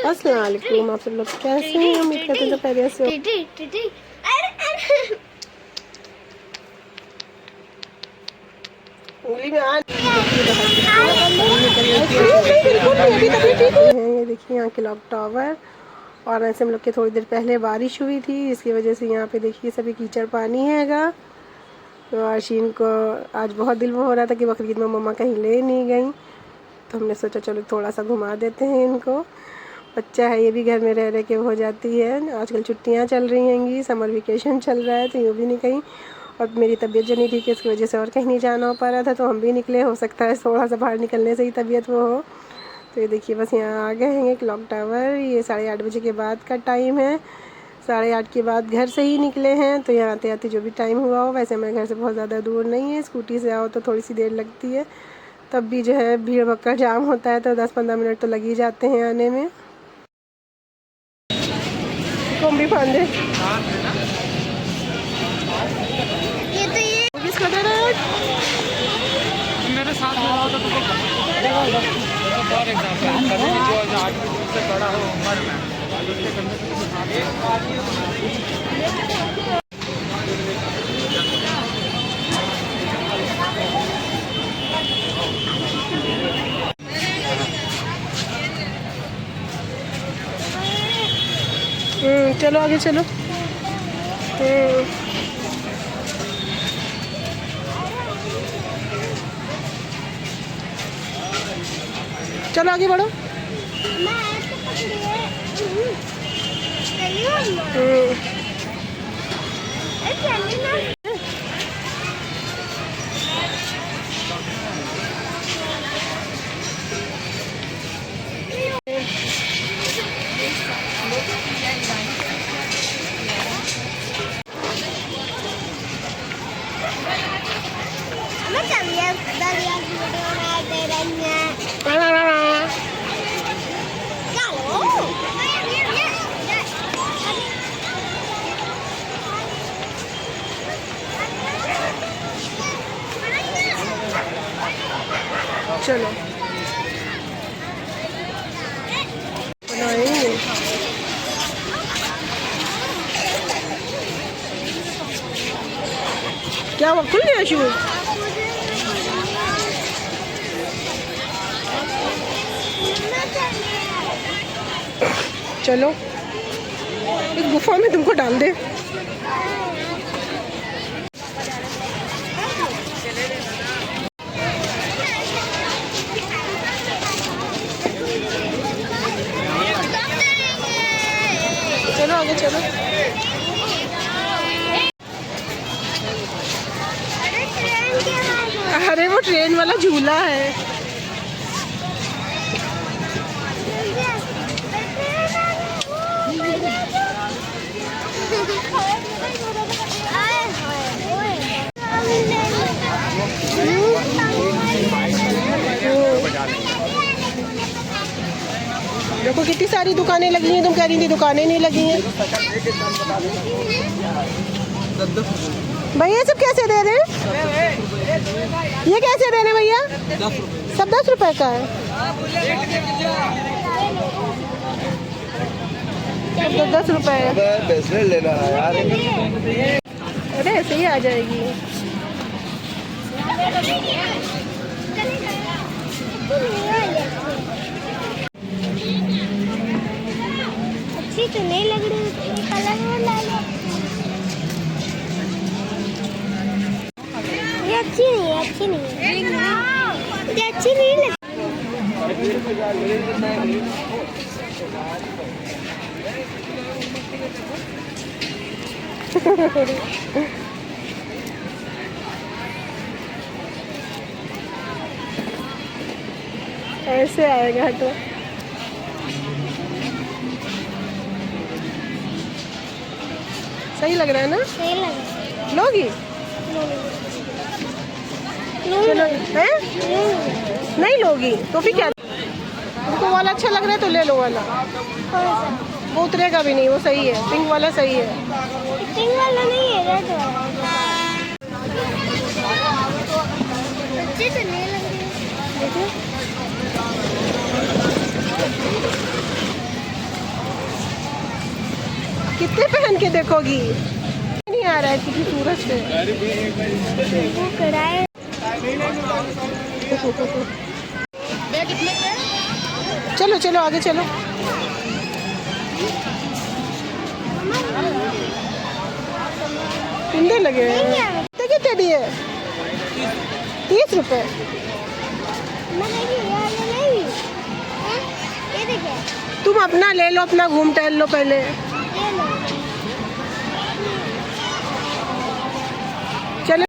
अस्सलाम वालेकुम। आप सब लोग कैसे हैं? उम्मीद करते हैं खैरियत से हो। उंगली में ये देखिए यहाँ क्लॉक टावर। और ऐसे हम लोग के थोड़ी देर पहले बारिश हुई थी, इसकी वजह से यहाँ पे देखिए सभी कीचड़ पानी हैगा। तो आशीन को आज बहुत दिल में हो रहा था कि बकरीद में मम्मा कहीं ले नहीं गई, तो हमने सोचा चलो थोड़ा सा घुमा देते हैं इनको। बच्चा है, ये भी घर में रह के हो जाती है। आजकल छुट्टियां चल रही हैंगी, समर वेकेशन चल रहा है, तो यूँ भी नहीं कहीं। और मेरी तबीयत जो नहीं ठीक है, इसकी वजह से और कहीं नहीं जाना हो पा रहा था, तो हम भी निकले। हो सकता है थोड़ा सा बाहर निकलने से ही तबीयत वो हो। तो ये देखिए बस यहाँ आ गए हैं क्लॉक टावर। ये 8:30 बजे के बाद का टाइम है। 8:30 के बाद घर से ही निकले हैं, तो यहाँ आते आते जो भी टाइम हुआ हो। वैसे हमारे घर से बहुत ज़्यादा दूर नहीं है, स्कूटी से आओ तो थोड़ी सी देर लगती है, तब भी जो है भीड़ भक्का जाम होता है, तो 10-15 मिनट तो लग ही जाते हैं आने में। कोम्बी फांदे किसको दे रहे हो? मेरे साथ में आओ तो तुमको फॉर एग्जांपल जो 8 से बड़ा हो उम्र में चलो आगे चलो। चलो आगे बढ़ो। चलो क्या हुआ, खुल गया शूज? चलो इस गुफा में तुमको डाल दे। चलो आगे चलो। अरे वो ट्रेन वाला झूला है। देखो कितनी सारी दुकानें लगी हैं, तुम कह रही थी दुकानें नहीं लगी हैं। भैया सब कैसे दे रहे हैं? ये कैसे दे रहे हैं भैया? सब 10 रुपए का है। 10 रुपए है। लेना है यार। अरे ऐसे ही आ जाएगी। अच्छी तो नहीं लग रही, कलर में ला लो। ये अच्छी नहीं है, अच्छी नहीं है, ये अच्छी नहीं लग। ऐसे आएगा तो सही लग रहा है ना? सही लग रहा है। लोगी? चलो हैं? नहीं लोगी तो फिर क्या? तुमको वाला अच्छा लग रहा है तो ले लो वाला। वो उतरेगा भी नहीं, वो सही है, पिंक वाला सही है। पिंक वाला नहीं है, रेड वाला। अच्छी तो नहीं लग रही है। देखो कितने पहन के देखोगी? नहीं आ रहा है कितनी सूरज पे। चलो चलो आगे चलो। सुंदर लगे हैं। कितने दिए? 30 रुपए। तुम अपना ले लो, अपना घूम टहल लो पहले। चलो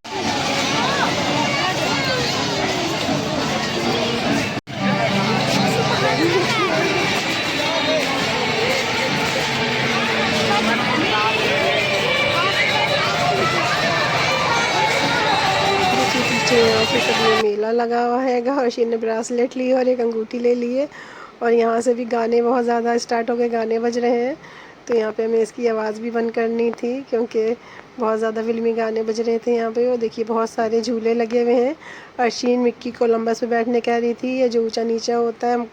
यहाँ पे सब मेला लगा हुआ है। हर्षी ने ब्रासलेट ली और एक अंगूठी ले लिए और यहाँ से भी गाने बहुत ज़्यादा स्टार्ट हो गए, गाने बज रहे हैं। तो यहाँ पे हमें इसकी आवाज़ भी बंद करनी थी क्योंकि बहुत ज़्यादा फिल्मी गाने बज रहे थे यहाँ पे। और देखिए बहुत सारे झूले लगे हुए हैं। अर्शीन मिक्की कोलंबस पे बैठने कह रही थी, ये जो ऊंचा नीचा होता है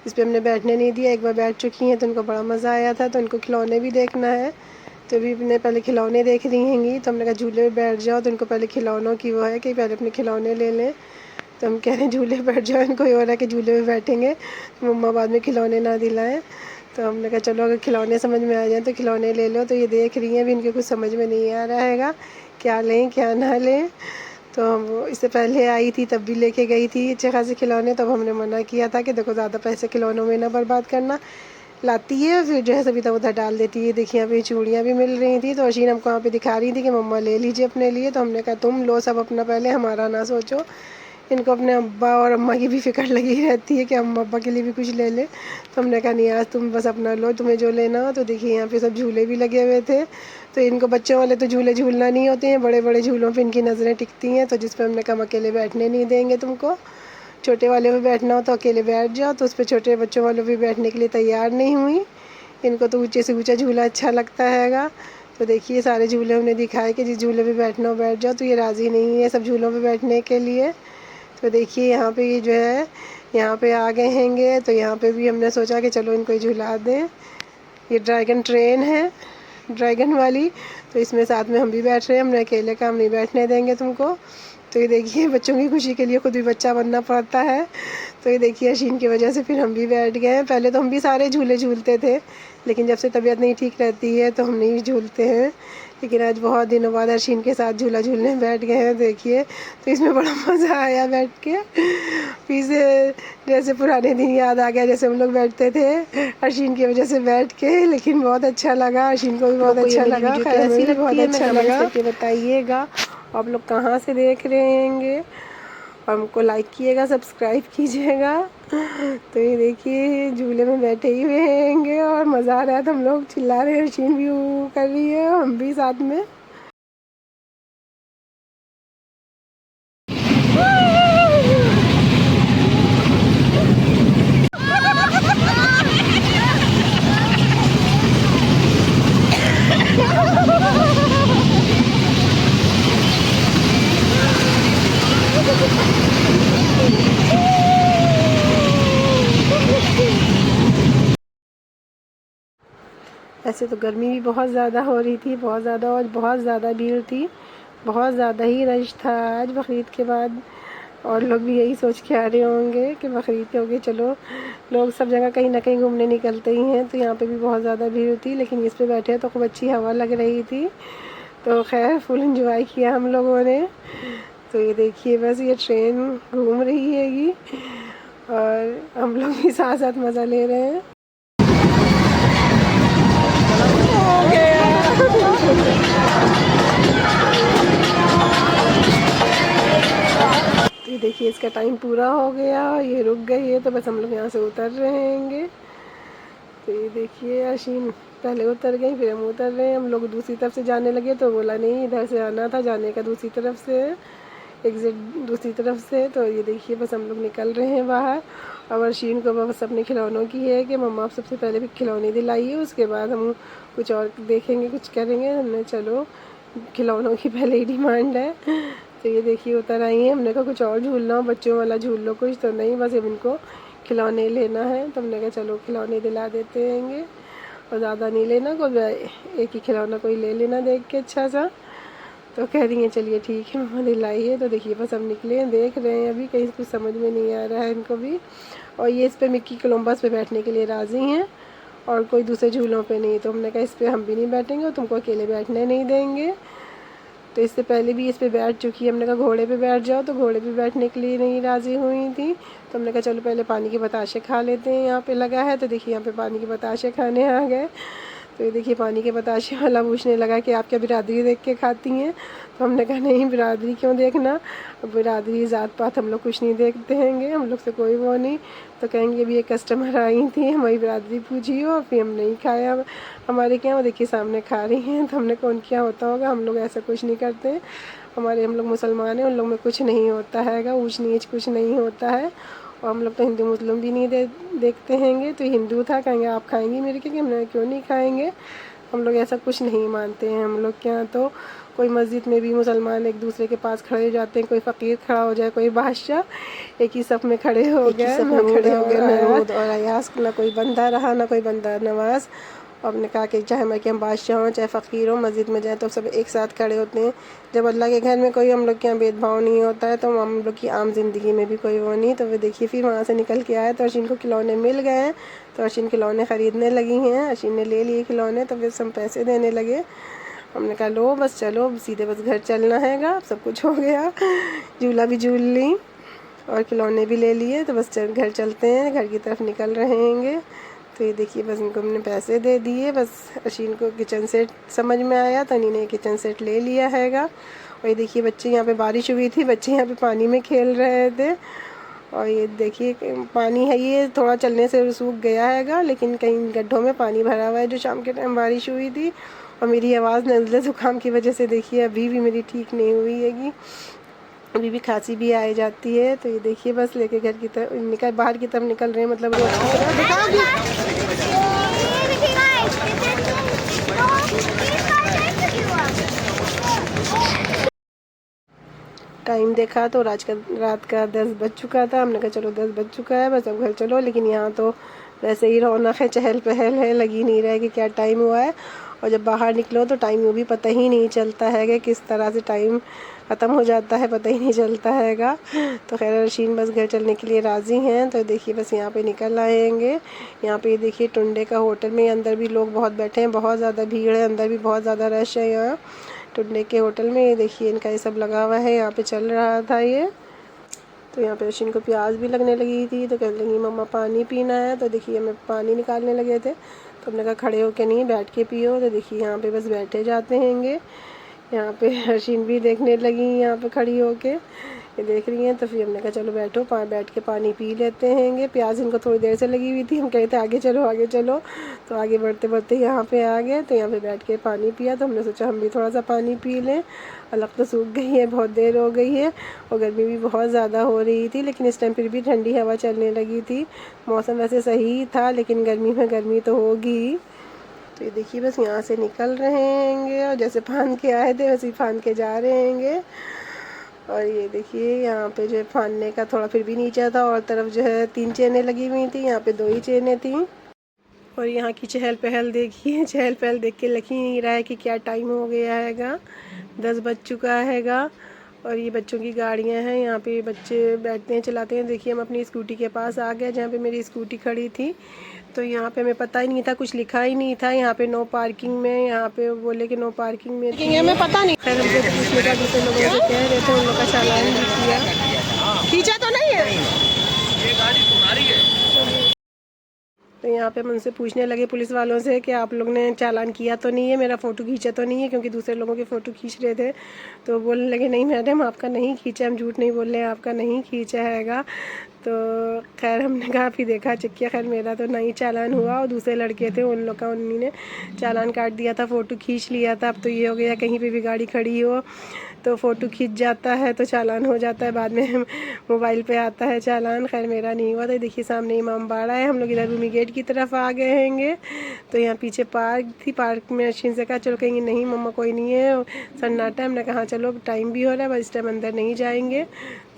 इस पर हमने बैठने नहीं दिया। एक बार बैठ चुकी हैं तो उनको बड़ा मज़ा आया था, तो उनको खिलौने भी देखना है। तो अभी अपने पहले खिलौने देख रही हैंगी, तो हमने कहा झूले में बैठ जाओ। तो उनको पहले खिलौनों की वो है कि पहले अपने खिलौने ले लें। तो हम कह रहे हैं झूले बैठ जाओ, इनको ये हो रहा है कि झूले में बैठेंगे तो मम्मा बाद में खिलौने ना दिलाएं। तो हमने कहा चलो अगर खिलौने समझ में आ जाए तो खिलौने ले लो। तो ये देख रही हैं, अभी इनके कुछ समझ में नहीं आ रहा हैगा क्या लें क्या ना लें। तो हम इससे पहले आई थी तब भी लेके गई थी अच्छे खासे खिलौने, तब हमने मना किया था कि देखो ज़्यादा पैसे खिलौनों में ना बर्बाद करना। लाती है फिर जो है सभी तब उधर डाल देती है। देखिए यहाँ पे चूड़ियाँ भी मिल रही थी, तो अशीन हमको वहाँ पे दिखा रही थी कि मम्मा ले लीजिए अपने लिए। तो हमने कहा तुम लो सब अपना, पहले हमारा ना सोचो। इनको अपने अब्बा और अम्मा की भी फ़िक्र लगी रहती है कि अम्मा अब्बा के लिए भी कुछ ले लें। तो हमने कहा नहीं आज तुम बस अपना लो, तुम्हें जो लेना हो। तो देखिए यहाँ पे सब झूले भी लगे हुए थे। तो इनको बच्चों वाले तो झूले झूलना नहीं होते हैं, बड़े बड़े झूलों पे इनकी नज़रें टिकती हैं। तो जिस पर हमने कहा अकेले बैठने नहीं देंगे तुमको, छोटे वाले पे बैठना हो तो अकेले बैठ जाओ। तो उस पर छोटे बच्चों वालों भी बैठने के लिए तैयार नहीं हुई। इनको तो ऊँचे से ऊँचा झूला अच्छा लगता हैगा। तो देखिए सारे झूले हमने दिखाए कि जिस झूले पे बैठना हो बैठ जाओ। तो ये राज़ी नहीं है सब झूलों पे बैठने के लिए। तो देखिए यहाँ पे ये जो है यहाँ पे आ गए हैंगे। तो यहाँ पे भी हमने सोचा कि चलो इनको झुला दें। ये ड्रैगन ट्रेन है, ड्रैगन वाली। तो इसमें साथ में हम भी बैठ रहे हैं, हमने अकेले काम नहीं बैठने देंगे तुमको। तो ये देखिए बच्चों की खुशी के लिए खुद भी बच्चा बनना पड़ता है। तो ये देखिए अशीन की वजह से फिर हम भी बैठ गए हैं। पहले तो हम भी सारे झूले झूलते थे, लेकिन जब से तबीयत नहीं ठीक रहती है तो हम नहीं झूलते हैं। लेकिन आज बहुत दिनों बाद अशीन के साथ झूला झूलने बैठ गए हैं देखिए। तो इसमें बड़ा मज़ा आया बैठ के, फिर से जैसे पुराने दिन याद आ गया जैसे हम लोग बैठते थे अशीन की वजह से बैठ के। लेकिन बहुत अच्छा लगा, अशीन को भी बहुत अच्छा लगा, हमें भी बहुत अच्छा लगा। बताइएगा आप लोग कहाँ से देख रहे हैंगे, और हमको लाइक कीजिएगा, सब्सक्राइब कीजिएगा। तो ये देखिए झूले में बैठे ही हुए हैंगे और मज़ा आ रहा है। तो हम लोग चिल्ला रहे हैं, अशीन भी कर रही है, हम भी साथ में। ऐसे तो गर्मी भी बहुत ज़्यादा हो रही थी, बहुत ज़्यादा, और बहुत ज़्यादा भीड़ थी, बहुत ज़्यादा ही रश था आज बकरीद के बाद। और लोग भी यही सोच के आ रहे होंगे कि बकरीद हो गई, चलो लोग सब जगह कहीं ना कहीं घूमने निकलते ही हैं। तो यहाँ पे भी बहुत ज़्यादा भीड़ थी, लेकिन इस पे बैठे तो खूब अच्छी हवा लग रही थी। तो खैर फुल इंजॉय किया हम लोगों ने। तो ये देखिए बस ये ट्रेन घूम रही हैगी और हम लोग भी साथ साथ मज़ा ले रहे हैं। ये देखिए इसका टाइम पूरा हो गया, ये रुक गई है, तो बस हम लोग यहाँ से उतर रहे हैंगे। तो ये देखिए अशीन पहले उतर गई, फिर हम उतर रहे हैं। हम लोग दूसरी तरफ से जाने लगे तो बोला नहीं इधर से आना था, जाने का दूसरी तरफ से, एग्जिट दूसरी तरफ से। तो ये देखिए बस हम लोग निकल रहे हैं बाहर। अब अशीन को बस अपने खिलौनों की है कि मम्मा आप सबसे पहले भी खिलौने दिलाइए, उसके बाद हम कुछ और देखेंगे, कुछ करेंगे। हमने चलो खिलौनों की पहले ही डिमांड है। तो ये देखिए उतर आई हैं। हमने कहा कुछ और झूलना हो, बच्चों वाला झूल लो कुछ, तो नहीं बस अब इनको खिलौने लेना है। तो हमने कहा चलो खिलौने दिला देते हैंगे। और ज़्यादा नहीं लेना, कोई एक ही खिलौना कोई ले लेना देख के अच्छा सा। तो कह रही हैं चलिए ठीक है मम्मा दिलाइए। तो देखिए बस हम निकले हैं, देख रहे हैं अभी, कहीं कुछ समझ में नहीं आ रहा है इनको भी। और ये इस पे मिक्की कोलंबस पे बैठने के लिए राज़ी हैं और कोई दूसरे झूलों पे नहीं। तो हमने कहा इस पे हम भी नहीं बैठेंगे और तुमको अकेले बैठने नहीं देंगे। तो इससे पहले भी इस पे बैठ चुकी है, हमने कहा घोड़े पे बैठ जाओ, तो घोड़े पे बैठने के लिए नहीं राज़ी हुई थी। तो हमने कहा चलो पहले पानी के बताशे खा लेते हैं, यहाँ पे लगा है। तो देखिए यहाँ पे पानी के बताशे खाने आ गए। तो ये देखिए पानी के बताशे वाला पूछने लगा कि आप क्या बिरादरी देख के खाती हैं। तो हमने कहा नहीं, बिरादरी क्यों देखना, बिरादरी ज़ात पात हम लोग कुछ नहीं देखते हैंगे, हम लोग से कोई वो नहीं। तो कहेंगे अभी एक कस्टमर आई थी, हमारी बिरादरी पूछी हो, फिर हम नहीं खाया हमारे क्या। वो देखिए सामने खा रही हैं। तो हमने कौन क्या होता होगा, हम लोग ऐसा कुछ नहीं करते, हम लोग मुसलमान हैं, उन लोग में कुछ नहीं होता हैगा, ऊँच नीच कुछ नहीं होता है। और हम लोग तो हिंदू मुस्लिम भी नहीं देखते हैंगे। तो हिंदू था, कहेंगे आप खाएंगी मेरे के, हमने क्यों नहीं खाएंगे, हम लोग ऐसा कुछ नहीं मानते हैं। हम लोग क्या तो कोई मस्जिद में भी मुसलमान एक दूसरे के पास खड़े हो जाते हैं, कोई फ़कीर खड़ा हो जाए, कोई बादशाह, एक ही सफ़ में खड़े हो गए, महमूद और अयास, ना कोई बंदा रहा ना कोई बंदा नवाज। और हमने कहा कि चाहे हम बादशाह हों चाहे फ़कीर हों, मस्जिद में जाए तो सब एक साथ खड़े होते हैं। जब अल्लाह के घर में कोई हम लोग के यहाँ भेदभाव नहीं होता है, तो हम लोग की आम जिंदगी में भी कोई वो नहीं। तो वे देखिए फिर वहाँ से निकल के आए तो अर्शिन को खिलौने मिल गए हैं। तो अर्शिन खिलौने ख़रीदने लगी हैं, अर्शिन ने ले लिए खिलौने। तो फिर हम पैसे देने लगे, हमने कहा लो बस चलो सीधे बस घर चलना हैगा, सब कुछ हो गया, झूला भी झूल ली और खिलौने भी ले लिए। तो बस घर चलते हैं, घर की तरफ निकल रहे हैंगे। तो ये देखिए बस इनको हमने पैसे दे दिए। बस अर्शिन को किचन सेट समझ में आया तो इन्हीं ने किचन सेट ले लिया हैगा। और ये देखिए बच्चे, यहाँ पे बारिश हुई थी, बच्चे यहाँ पे पानी में खेल रहे थे। और ये देखिए पानी है, ये थोड़ा चलने से सूख गया हैगा, लेकिन कहीं गड्ढों में पानी भरा हुआ है जो शाम के टाइम बारिश हुई थी। और मेरी आवाज़ नज़ले ज़ुकाम की वजह से देखिए अभी भी मेरी ठीक नहीं हुई हैगी, अभी भी खांसी भी आ जाती है। तो ये देखिए बस लेके घर की तरफ बाहर की तरफ निकल रहे हैं, मतलब रोड की तरफ। टाइम देखा तो रात का 10 बज चुका था। हमने कहा चलो 10 बज चुका है, बस अब घर चलो। लेकिन यहाँ तो वैसे ही रौनक है, चहल पहल है, लगी नहीं रहा है कि क्या टाइम हुआ है। और जब बाहर निकलो तो टाइम वो भी पता ही नहीं चलता है कि किस तरह से टाइम ख़त्म हो जाता है, पता ही नहीं चलता हैगा। तो खैर अर्शिन बस घर चलने के लिए राज़ी हैं। तो देखिए बस यहाँ पे निकल आएंगे। यहाँ पे देखिए टुंडे का होटल में, अंदर भी लोग बहुत बैठे हैं, बहुत ज़्यादा भीड़ है, अंदर भी बहुत ज़्यादा रश है यहाँ टुंडे के होटल में। ये देखिए इनका ये सब लगा हुआ है, यहाँ पे चल रहा था ये। तो यहाँ पे अर्शिन को प्यास भी लगने लगी थी, तो कहने लगी मम्मा पानी पीना है। तो देखिए हमें पानी निकालने लगे थे, तो हमने कहा खड़े होके नहीं बैठ के पियो। तो देखिए यहाँ पे बस बैठे जाते हैंगे। यहाँ पे अर्शिन भी देखने लगी यहाँ पे खड़ी होके, ये देख रही हैं। तो फिर हमने कहा चलो बैठो, बैठ के पानी पी लेते हैंगे। प्यास इनको थोड़ी देर से लगी हुई थी, हम कहे थे आगे चलो आगे चलो। तो आगे बढ़ते बढ़ते यहाँ पे आ गए, तो यहाँ पे बैठ के पानी पिया। तो हमने सोचा हम भी थोड़ा सा पानी पी लें, अलग तो सूख गई है, बहुत देर हो गई है और गर्मी भी बहुत ज़्यादा हो रही थी। लेकिन इस टाइम फिर भी ठंडी हवा चलने लगी थी, मौसम वैसे सही था, लेकिन गर्मी में गर्मी तो होगी। तो ये देखिए बस यहाँ से निकल रहे हैंगे और जैसे फांद के आए थे वैसे ही फांद के जा रहे हैंगे। और ये देखिए यहाँ पे जो है फांदने का थोड़ा फिर भी नीचा था, और तरफ जो है 3 चेनें लगी हुई थी, यहाँ पे 2 ही चेनें थी। और यहाँ की चहल पहल देखिए, चहल पहल देख के लग ही नहीं रहा है कि क्या टाइम हो गया हैगा, 10 बज चुका हैगा। और ये बच्चों की गाड़ियाँ हैं, यहाँ पे बच्चे बैठते हैं चलाते हैं। देखिए हम अपनी स्कूटी के पास आ गए, जहाँ पे मेरी स्कूटी खड़ी थी। तो यहाँ पे हमें पता ही नहीं था, कुछ लिखा ही नहीं था यहाँ पे नो पार्किंग में, यहाँ पे बोले कि नो पार्किंग में थी, हमें पता नहीं। खैर हमसे पूछने का दूसरे लोगों से कह रहे थे, उन लोग का चालान भी किया, खींचा तो नहीं है ये गाड़ी तुम्हारी है। तो यहाँ पे हम उनसे पूछने लगे पुलिस वालों से कि आप लोग ने चालान किया तो नहीं है, मेरा फ़ोटो खींचा तो नहीं है, क्योंकि दूसरे लोगों के फ़ोटो खींच रहे थे। तो बोलने लगे नहीं मैडम आपका नहीं खींचा, हम झूठ नहीं बोल रहे हैं, आपका नहीं खींचा हैगा। तो खैर हमने कहा फिर देखा चेक किया, खैर मेरा तो नहीं चालान हुआ, और दूसरे लड़के थे उन लोग का, उन्हीं ने चालान काट दिया था, फ़ोटो खींच लिया था। अब तो ये हो गया कहीं पे भी गाड़ी खड़ी हो तो फ़ोटो खींच जाता है तो चालान हो जाता है, बाद में मोबाइल पे आता है चालान। खैर मेरा नहीं हुआ था। देखिए सामने इमाम बाड़ा है, हम लोग इधर रूमी गेट की तरफ आ गए हैंगे। तो यहाँ पीछे पार्क थी, पार्क में अर्शिन से कहा चलो, कहेंगे नहीं मम्मा कोई नहीं है, सन्नाटा है। हमने कहा चलो टाइम भी हो रहा है, बस इस टाइम अंदर नहीं जाएंगे।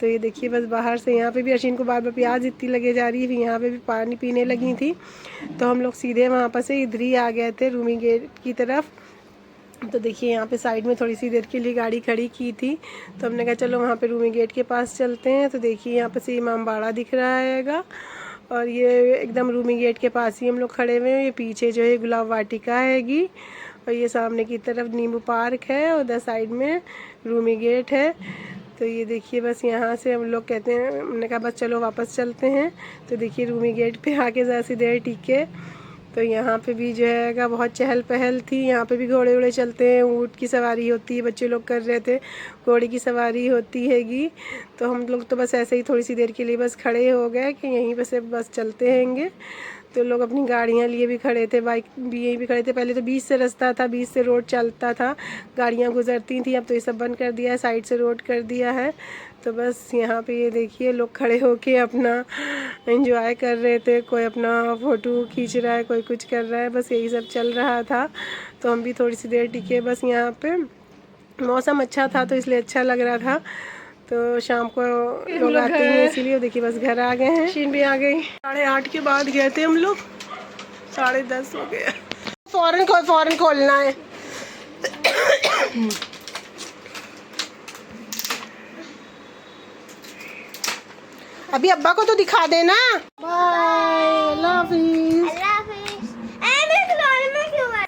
तो ये देखिए बस बाहर से यहाँ पे भी अशीन को बार बार प्याज इतनी लगे जा रही है, फिर यहाँ पे भी पानी पीने लगी थी। तो हम लोग सीधे वहाँ पर से इधर ही आ गए थे रूमी गेट की तरफ। तो देखिए यहाँ पे साइड में थोड़ी सी देर के लिए गाड़ी खड़ी की थी, तो हमने कहा चलो वहाँ पे रूमी गेट के पास चलते हैं। तो देखिए यहाँ पे से इमाम बाड़ा दिख रहा हैगा, और ये एकदम रूमी गेट के पास ही हम लोग खड़े हुए हैं। ये पीछे जो है गुलाब वाटिका हैगी, और ये सामने की तरफ नींबू पार्क है, और उधर साइड में रूमी गेट है। तो ये देखिए बस यहाँ से हम लोग कहते हैं, हमने कहा बस चलो वापस चलते हैं। तो देखिए रूमी गेट पे आके ज़रा सी देर टिके, तो यहाँ पे भी जो है बहुत चहल पहल थी। यहाँ पे भी घोड़े वोड़े चलते हैं, ऊँट की सवारी होती है, बच्चे लोग कर रहे थे, घोड़े की सवारी होती हैगी। तो हम लोग तो बस ऐसे ही थोड़ी सी देर के लिए बस खड़े हो गए कि यहीं पे से बस चलते हैंगे। तो लोग अपनी गाड़ियाँ लिए भी खड़े थे, बाइक भी यहीं भी खड़े थे। पहले तो बीच से रास्ता था, बीच से रोड चलता था, गाड़ियाँ गुजरती थी। अब तो ये सब बंद कर दिया है, साइड से रोड कर दिया है। तो बस यहाँ पे ये देखिए लोग खड़े होके अपना एंजॉय कर रहे थे, कोई अपना फ़ोटो खींच रहा है, कोई कुछ कर रहा है, बस यही सब चल रहा था। तो हम भी थोड़ी सी देर टिके बस यहाँ पे। मौसम अच्छा था तो इसलिए अच्छा लग रहा था। तो शाम को लोग आते हैं इसीलिए। देखिए बस घर आ गए हैं, शीन भी आ गई। 8:30 के बाद गए थे हम लोग, 10:30 हो गया। फ़ौरन खोलना है। अभी अब्बा को तो दिखा देना। बाय, अल्लाह हाफिज़।